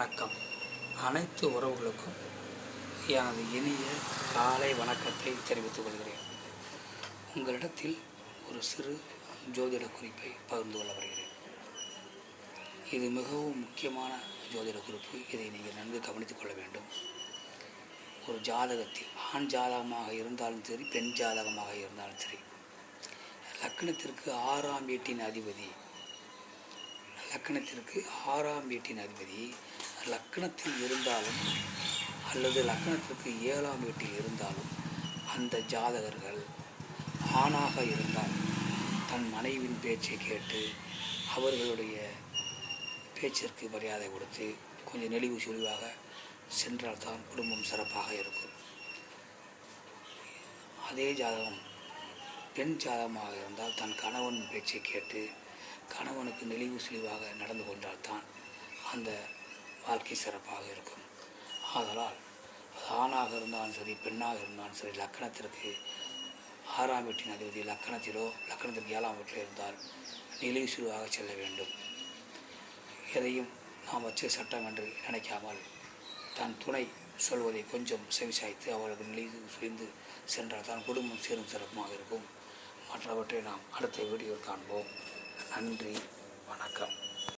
வணக்கம். அனைத்து உறவுகளுக்கும் எனது இனிய காலை வணக்கத்தை தெரிவித்துக் கொள்கிறேன். உங்களிடத்தில் ஒரு சிறு ஜோதிட குறிப்பை பகிர்ந்து கொள்ள வருகிறேன். இது மிகவும் முக்கியமான ஜோதிட குறிப்பு. இதை நீங்கள் நன்கு கவனித்துக் கொள்ள வேண்டும். ஒரு ஜாதகத்தில் ஆண் ஜாதகமாக இருந்தாலும் சரி, பெண் ஜாதகமாக இருந்தாலும் சரி, லக்னத்திற்கு ஆறாம் வீட்டின் அதிபதி லக்னத்தில் இருந்தாலும் அல்லது லக்னத்திற்கு 7ஆம் வீட்டில் இருந்தாலும் அந்த ஜாதகர்கள் ஆணாக இருந்தால் தன் மனைவியின் பேச்சை கேட்டு அவர்களுடைய பேச்சிற்கு மரியாதை கொடுத்து கொஞ்சம் நெளிவு சுழிவாக சென்றால் தான் குடும்பம் சிறப்பாக இருக்கும். அதே ஜாதகம் பெண் ஜாதகமாக இருந்தால் தன் கணவன் பேச்சை கேட்டு கணவனுக்கு நெளிவு சுழிவாக நடந்து கொண்டால்தான் அந்த வாழ்க்கை சிறப்பாக இருக்கும். ஆதலால் ஆணாக இருந்தாலும் சரி, பெண்ணாக இருந்தாலும் சரி, லக்கணத்திற்கு 6ஆம் வீட்டின் அதிபதி லக்கணத்திற்கு 7ஆம் வீட்டில் இருந்தால் நெளிவு சுழிவாக செல்ல வேண்டும். எதையும் நாம் வச்சு சட்டம் என்று நினைக்காமல் தன் துணை சொல்வதை கொஞ்சம் செவிசாய்த்து அவர்களுக்கு நெளிவு சுழிந்து சென்றால் தான் குடும்பம் சீரும் சிறப்புமாக இருக்கும். மற்றவற்றை நாம் அடுத்த வீடியோவில் காண்போம். நன்றி, வணக்கம்.